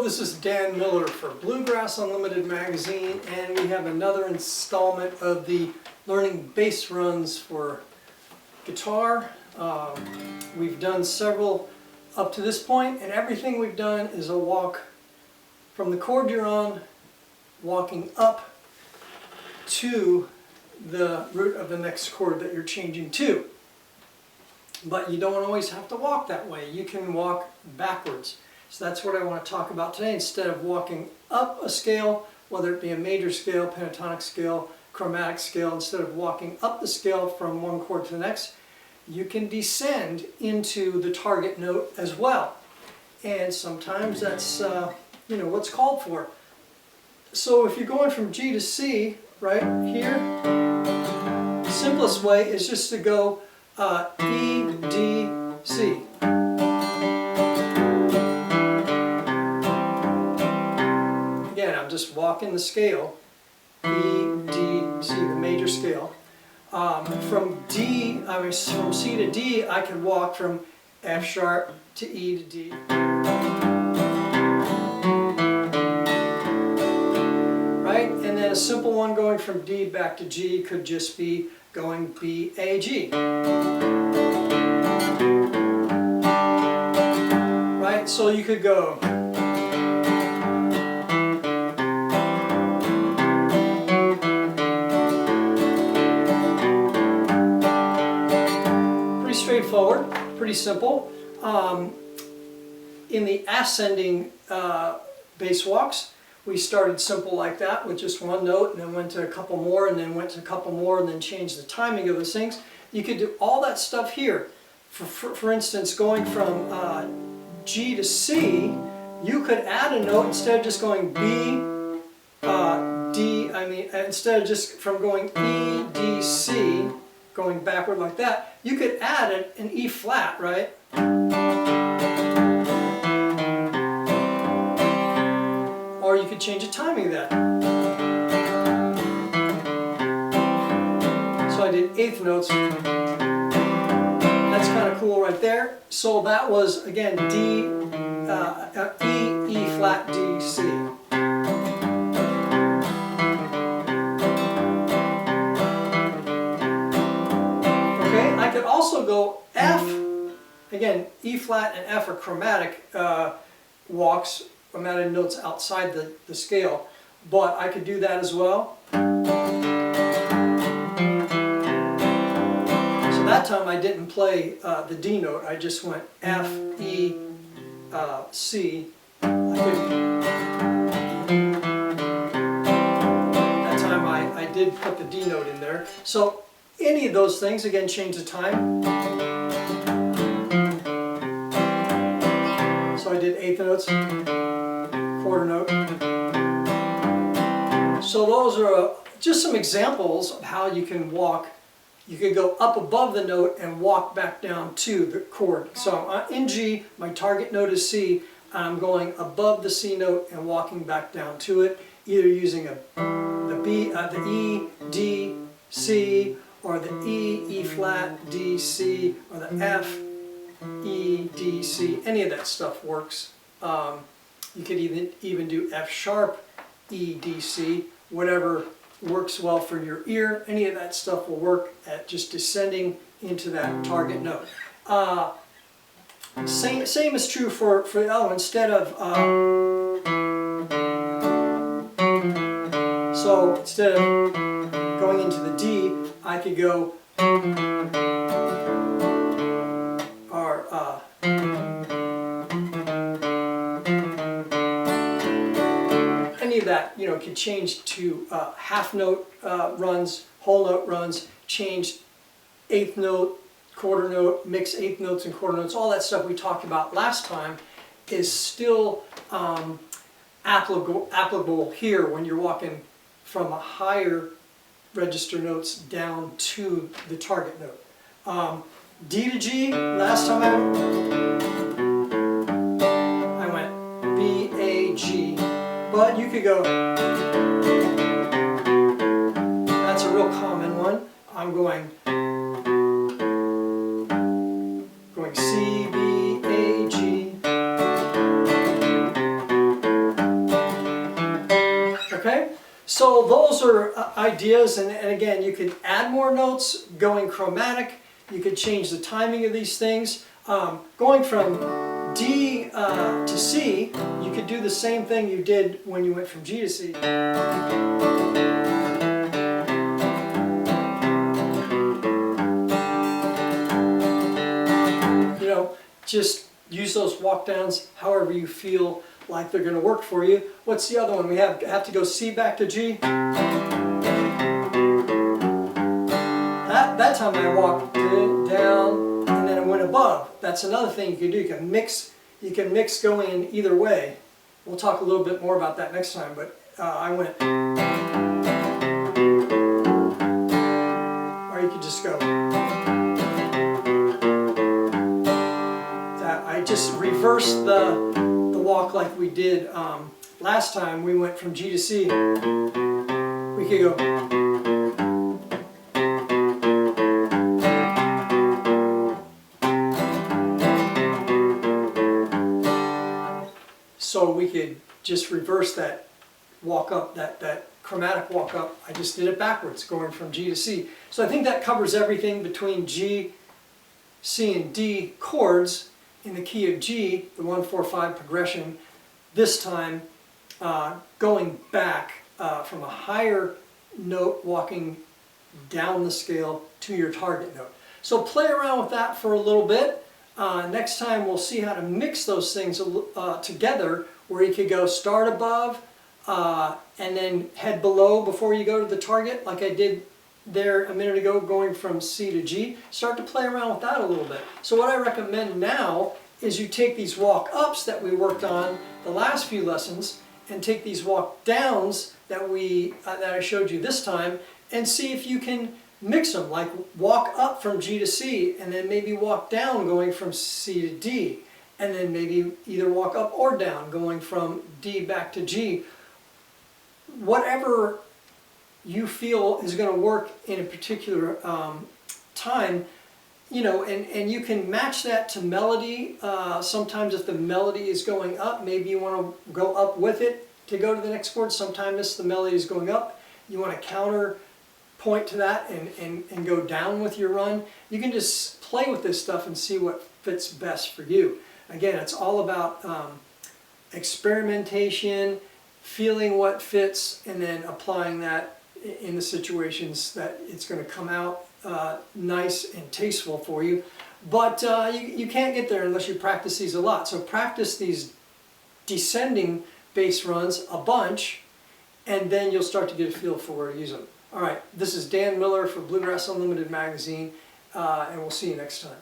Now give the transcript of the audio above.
this is Dan Miller for Bluegrass Unlimited magazine, and we have another installment of the learning bass runs for guitar. We've done several up to this point, and everything we've done is a walk from the chord you're on, walking up to the root of the next chord that you're changing to. But you don't always have to walk that way. You can walk backwards. So that's what I want to talk about today. Instead of walking up a scale, whether it be a major scale, pentatonic scale, chromatic scale, instead of walking up the scale from one chord to the next, you can descend into the target note as well. And sometimes that's what's called for. So if you're going from G to C, right here, the simplest way is just to go E, D, C. Again, I'm just walking the scale, E, D, C, the major scale. From C to D, I can walk from F sharp to E to D. Right? And then a simple one going from D back to G could just be going B, A, G. Right? So you could go pretty straightforward, pretty simple. In the ascending bass walks, we started simple like that with just one note, and then went to a couple more, and then went to a couple more, and then changed the timing of those things. You could do all that stuff here. For instance, going from G to C, you could add a note instead of just going B, D, instead of just from going E, D, C, going backward like that, you could add an E flat, right? Or you could change the timing of that. So I did eighth notes. That's kind of cool right there. So that was, again, D, E flat, D, C. Okay, I could also go F. Again, E flat and F are chromatic walks. I'm adding notes outside the scale, but I could do that as well. So that time I didn't play the D note, I just went F, E, C. That time I did put the D note in there. So any of those things, again, change the time. So I did eighth notes, quarter note. So those are just some examples of how you can walk. You could go up above the note and walk back down to the chord. So in G, my target note is C, and I'm going above the C note and walking back down to it, either using the E, D, C, or the E, E flat, D, C, or the F, E, D, C. Any of that stuff works. You could even do F sharp, E, D, C, whatever works well for your ear. Any of that stuff will work at just descending into that target note. Same is true for instead of so instead of going into the D, I could go any of that, could change to half note runs, whole note runs, change eighth note, quarter note, mix eighth notes and quarter notes. All that stuff we talked about last time is still applicable here when you're walking from a higher register notes down to the target note. D to G, last time I went B, A, G. But you could go, that's a real common one. I'm going C, B, A, G. Okay, so those are ideas, and again, you could add more notes, going chromatic, you could change the timing of these things. Going from D to C, you could do the same thing you did when you went from G to C. You know, just use those walk downs however you feel like they're going to work for you. What's the other one? We have to go C back to G. That time I walked down and then I went above. That's another thing you can do. You can mix going either way. We'll talk a little bit more about that next time, but I went. Or you could just go. I just reversed the walk like we did last time. We went from G to C. We could go. So we could just reverse that walk up, that chromatic walk up. I just did it backwards, going from G to C. So I think that covers everything between G, C, and D chords in the key of G, the 1-4-5 progression. This time going back from a higher note, walking down the scale to your target note. So play around with that for a little bit. Next time we'll see how to mix those things together, where you could go start above and then head below before you go to the target, like I did there a minute ago, going from C to G. Start to play around with that a little bit. So what I recommend now is you take these walk ups that we worked on the last few lessons and take these walk downs that I showed you this time, and see if you can mix them, like walk up from G to C and then maybe walk down going from C to D, and then maybe either walk up or down going from D back to G. Whatever you feel is going to work in a particular time, you know, and you can match that to melody. Sometimes if the melody is going up, maybe you want to go up with it to go to the next chord. Sometimes if the melody is going up, you want to counter point to that and go down with your run. You can just play with this stuff and see what fits best for you. Again, it's all about experimentation, feeling what fits, and then applying that in the situations that it's going to come out nice and tasteful for you. But you can't get there unless you practice these a lot. So practice these descending bass runs a bunch, and then you'll start to get a feel for where to use them. All right, this is Dan Miller for Bluegrass Unlimited magazine, and we'll see you next time.